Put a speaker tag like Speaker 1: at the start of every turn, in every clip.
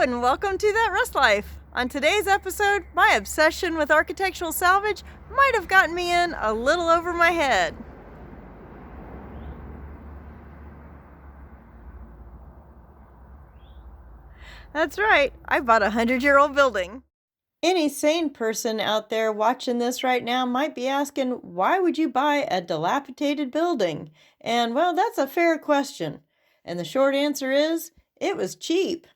Speaker 1: and welcome to That Rust Life. On today's episode, my obsession with architectural salvage might have gotten me in a little over my head. That's right, I bought a 100-year-old building. Any sane person out there watching this right now might be asking, why would you buy a dilapidated building? And well, that's a fair question. And the short answer is, it was cheap.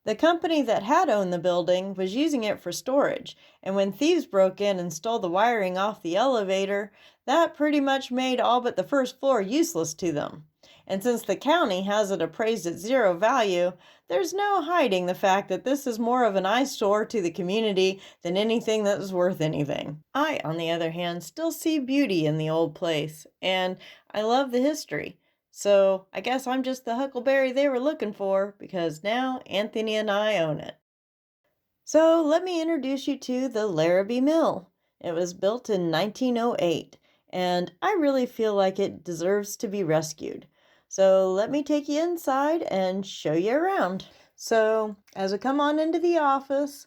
Speaker 1: The company that had owned the building was using it for storage, and when thieves broke in and stole the wiring off the elevator, that pretty much made all but the first floor useless to them. And since the county has it appraised at zero value, there's no hiding the fact that this is more of an eyesore to the community than anything that is worth anything. I, on the other hand, still see beauty in the old place, and I love the history. So I guess I'm just the huckleberry they were looking for, because now Anthony and I own it. So let me introduce you to the Larabee Mill. It was built in 1908, and I really feel like it deserves to be rescued. So let me take you inside and show you around. So as we come on into the office,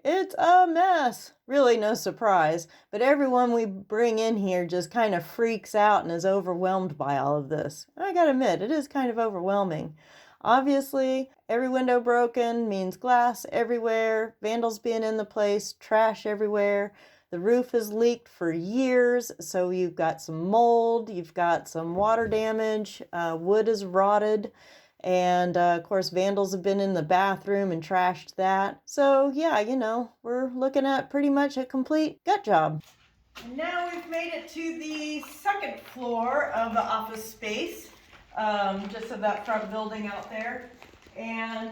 Speaker 1: it's a mess. Really no surprise, but everyone we bring in here just kind of freaks out and is overwhelmed by all of this. I gotta admit, it is kind of overwhelming. Obviously, every window broken means glass everywhere, vandals being in the place, trash everywhere. The roof has leaked for years, so you've got some mold, you've got some water damage, wood is rotted. And of course, vandals have been in the bathroom and trashed that. So yeah, we're looking at pretty much a complete gut job. And now we've made it to the second floor of the office space, just of that front building out there. And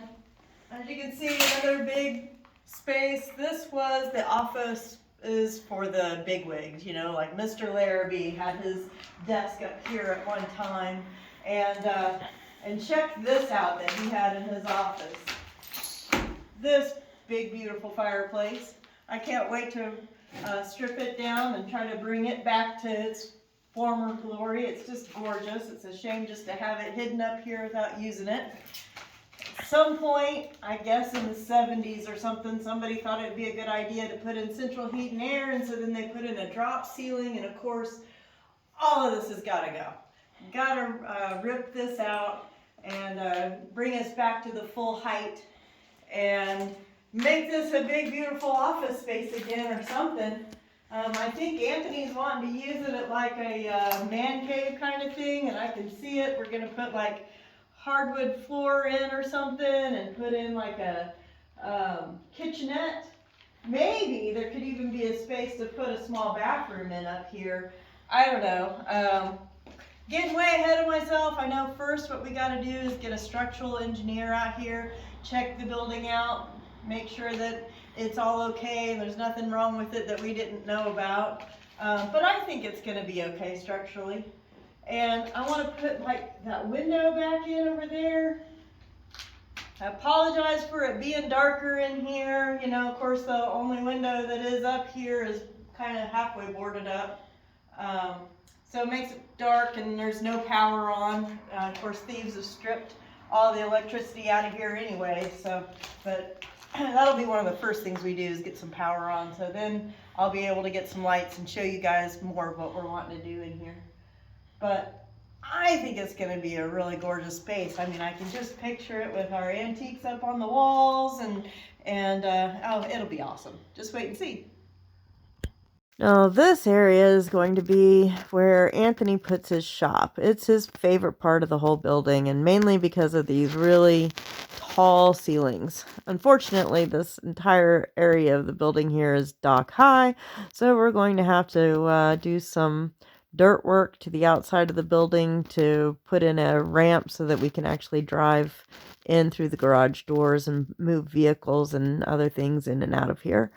Speaker 1: as you can see, another big space. This was the office is for the bigwigs, like Mr. Larabee had his desk up here at one time. And check this out that he had in his office. This big, beautiful fireplace. I can't wait to strip it down and try to bring it back to its former glory. It's just gorgeous. It's a shame just to have it hidden up here without using it. At some point, I guess in the 70s or something, somebody thought it'd be a good idea to put in central heat and air, and so then they put in a drop ceiling, and of course, all of this has got to go. Got to rip this out and bring us back to the full height and make this a big, beautiful office space again or something. I think Anthony's wanting to use it at like a man cave kind of thing, and I can see it. We're going to put like hardwood floor in or something and put in like a kitchenette. Maybe there could even be a space to put a small bathroom in up here. I don't know. Getting way ahead of myself. I know first what we got to do is get a structural engineer out here, check the building out, make sure that it's all okay and there's nothing wrong with it that we didn't know about. But I think it's going to be okay structurally. And I want to put like that window back in over there. I apologize for it being darker in here. Of course, the only window that is up here is kind of halfway boarded up. So it makes it dark and there's no power on. Of course, thieves have stripped all the electricity out of here anyway. But that'll be one of the first things we do is get some power on. So then I'll be able to get some lights and show you guys more of what we're wanting to do in here. But I think it's going to be a really gorgeous space. I mean, I can just picture it with our antiques up on the walls and it'll be awesome. Just wait and see. Now, this area is going to be where Anthony puts his shop. It's his favorite part of the whole building, and mainly because of these really tall ceilings. Unfortunately, this entire area of the building here is dock high, so we're going to have to do some dirt work to the outside of the building to put in a ramp so that we can actually drive in through the garage doors and move vehicles and other things in and out of here.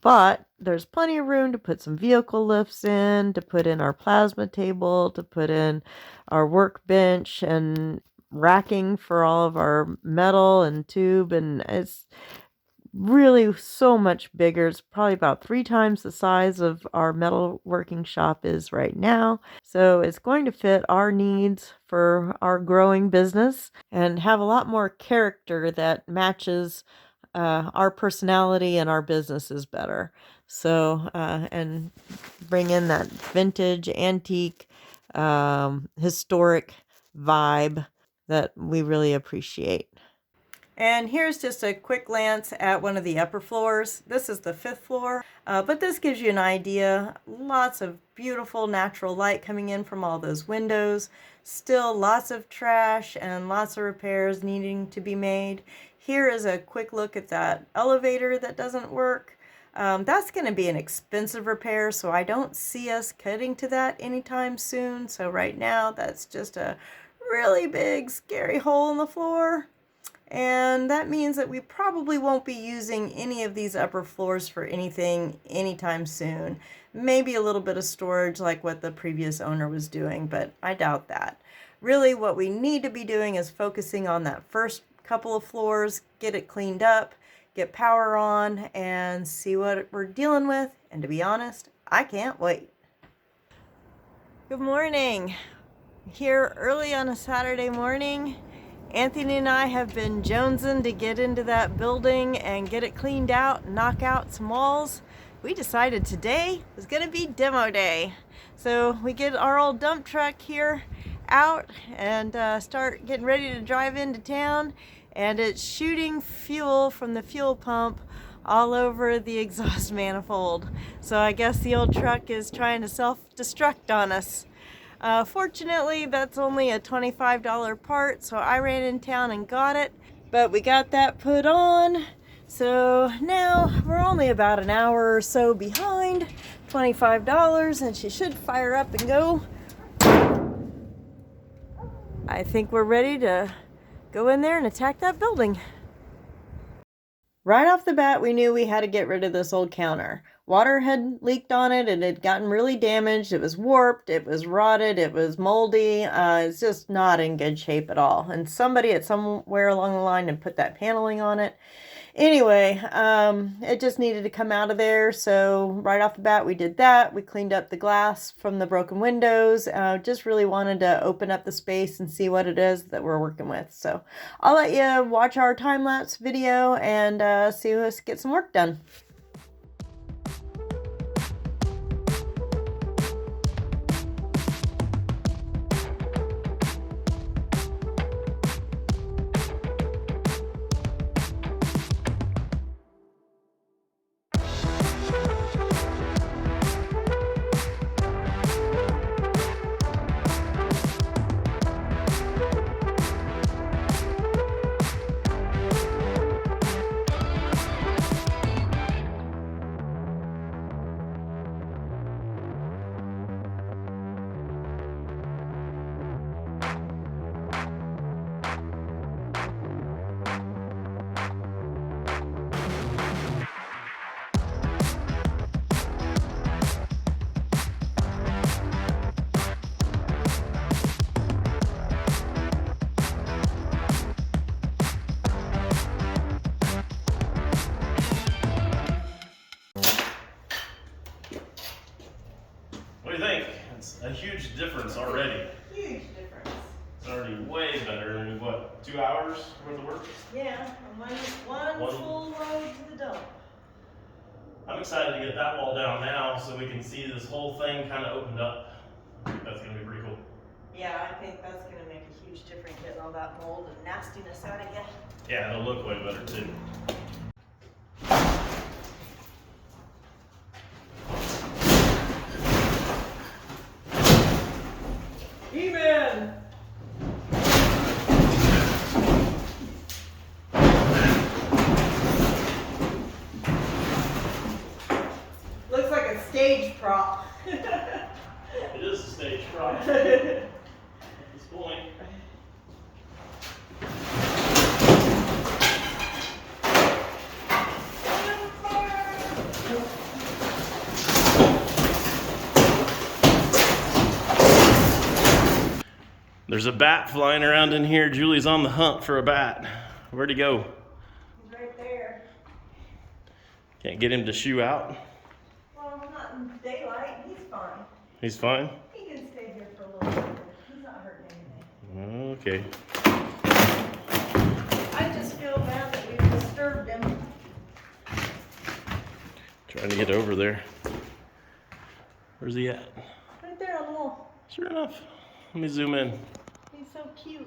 Speaker 1: But there's plenty of room to put some vehicle lifts in, to put in our plasma table, to put in our workbench and racking for all of our metal and tube. And it's really so much bigger. It's probably about 3 times the size of our metalworking shop is right now. So it's going to fit our needs for our growing business and have a lot more character that matches our personality and our businesses better. So, and bring in that vintage, antique, historic vibe that we really appreciate. And here's just a quick glance at one of the upper floors. This is the 5th floor, but this gives you an idea. Lots of beautiful natural light coming in from all those windows. Still lots of trash and lots of repairs needing to be made. Here is a quick look at that elevator that doesn't work. That's going to be an expensive repair, so I don't see us cutting to that anytime soon. So right now, that's just a really big, scary hole in the floor. And that means that we probably won't be using any of these upper floors for anything anytime soon. Maybe a little bit of storage like what the previous owner was doing, but I doubt that. Really, what we need to be doing is focusing on that first couple of floors, get it cleaned up, get power on, and see what we're dealing with. And to be honest, I can't wait. Good morning. Here early on a Saturday morning. Anthony and I have been jonesing to get into that building and get it cleaned out, knock out some walls. We decided today was going to be demo day. So we get our old dump truck here out and start getting ready to drive into town. And it's shooting fuel from the fuel pump all over the exhaust manifold. So I guess the old truck is trying to self-destruct on us. Fortunately, that's only a $25 part, so I ran in town and got it, but we got that put on. So now we're only about an hour or so behind, $25, and she should fire up and go. I think we're ready to go in there and attack that building. Right off the bat, we knew we had to get rid of this old counter. Water had leaked on it, and it had gotten really damaged. It was warped, it was rotted, it was moldy. It's just not in good shape at all. And somebody at somewhere along the line had put that paneling on it. Anyway, it just needed to come out of there. So right off the bat, we did that. We cleaned up the glass from the broken windows. Just really wanted to open up the space and see what it is that we're working with. So I'll let you watch our time-lapse video and see us get some work done.
Speaker 2: What do you think? It's a huge difference already.
Speaker 1: Huge difference.
Speaker 2: It's already way better than what, 2 hours worth of work?
Speaker 1: Yeah, one full load to the dump.
Speaker 2: I'm excited to get that wall down now so we can see this whole thing kind of opened up. That's going to be pretty cool.
Speaker 1: Yeah, I think that's going to make a huge difference getting all that mold and nastiness out of you.
Speaker 2: Yeah, it'll look way better too.
Speaker 1: Even! Looks like a stage prop.
Speaker 2: It is a stage prop at this point. There's a bat flying around in here. Julie's on the hunt for a bat. Where'd he go?
Speaker 1: He's right there.
Speaker 2: Can't get him to shoo out.
Speaker 1: Well, not in daylight. He's fine.
Speaker 2: He's fine?
Speaker 1: He can stay here for a little bit. He's not hurting anything.
Speaker 2: Okay.
Speaker 1: I just feel bad that we disturbed him.
Speaker 2: Trying to get over there. Where's he at?
Speaker 1: Right there, a little.
Speaker 2: Sure enough. Let me zoom in.
Speaker 1: He's so cute.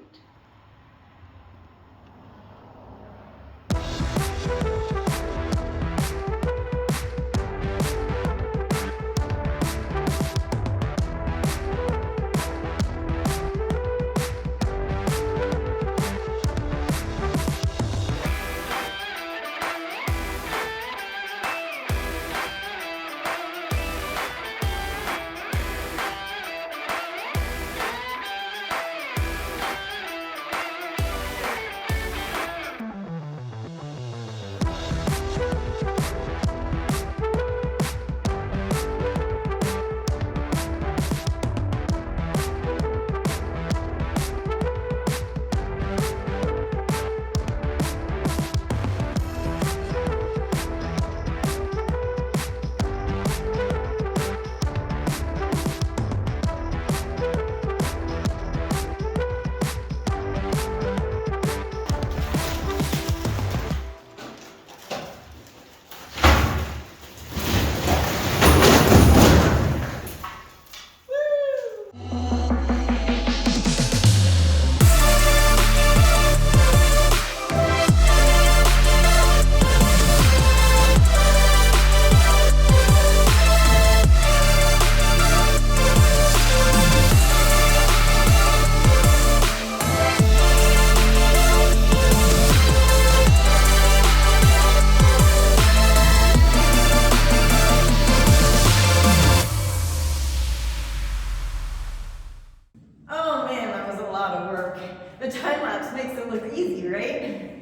Speaker 1: Oh man, that was a lot of work. The time lapse makes it look easy, right?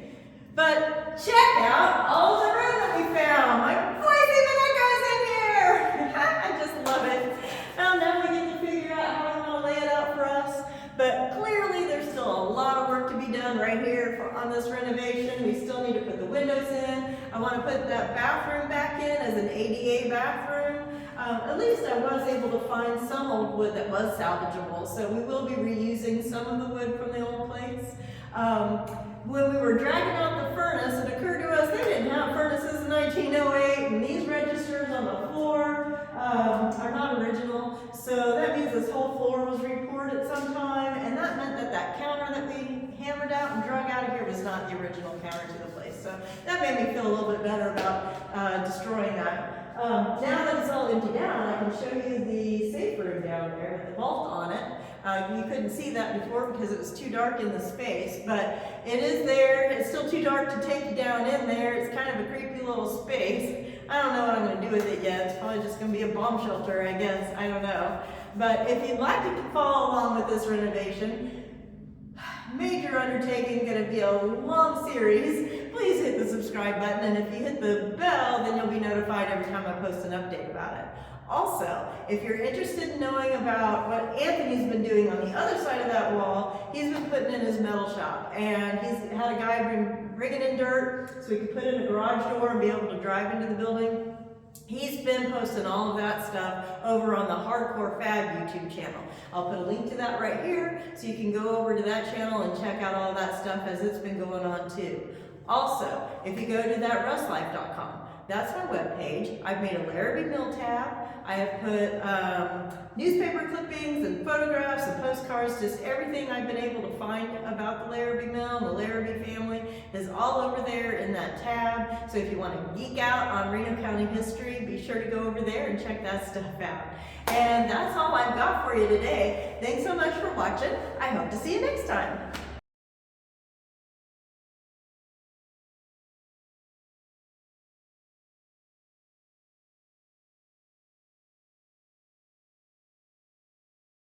Speaker 1: But check out all the room that we found. My boys, even that guy's in here. I just love it. Now we get to figure out how we want to lay it out for us. But clearly there's still a lot of work to be done right here on this renovation. We still need to put the windows in. I want to put that bathroom back in as an ADA bathroom. At least I was able to find some old wood that was salvageable, so we will be reusing some of the wood from the old place. When we were dragging out the furnace, it occurred to us they didn't have furnaces in 1908, and these registers on the floor are not original, so that means this whole floor was repoured at some time, and that meant that that counter that we hammered out and drug out of here was not the original counter to the place. So that made me feel a little bit better about destroying that. Now that it's all emptied out, I can show you the safe room down there with the vault on it. You couldn't see that before because it was too dark in the space, but it is there. It's still too dark to take you down in there. It's kind of a creepy little space. I don't know what I'm going to do with it yet. It's probably just going to be a bomb shelter, I guess. I don't know. But if you'd like to follow along with this renovation, major undertaking, going to be a long series, please hit the subscribe button, and if you hit the bell, then you'll be notified every time I post an update about it. Also, if you're interested in knowing about what Anthony's been doing on the other side of that wall, he's been putting in his metal shop, and he's had a guy bringing in dirt so we could put in a garage door and be able to drive into the building. He's been posting all of that stuff over on the Hardcore Fab YouTube channel. I'll put a link to that right here so you can go over to that channel and check out all of that stuff as it's been going on too. Also, if you go to thatrustlife.com, that's my webpage. I've made a Larabee Mill tab. I have put newspaper clippings and photographs and postcards, just everything I've been able to find about the Larabee Mill and the Larabee family is all over there in that tab. So if you want to geek out on Reno County history, be sure to go over there and check that stuff out. And that's all I've got for you today. Thanks so much for watching. I hope to see you next time.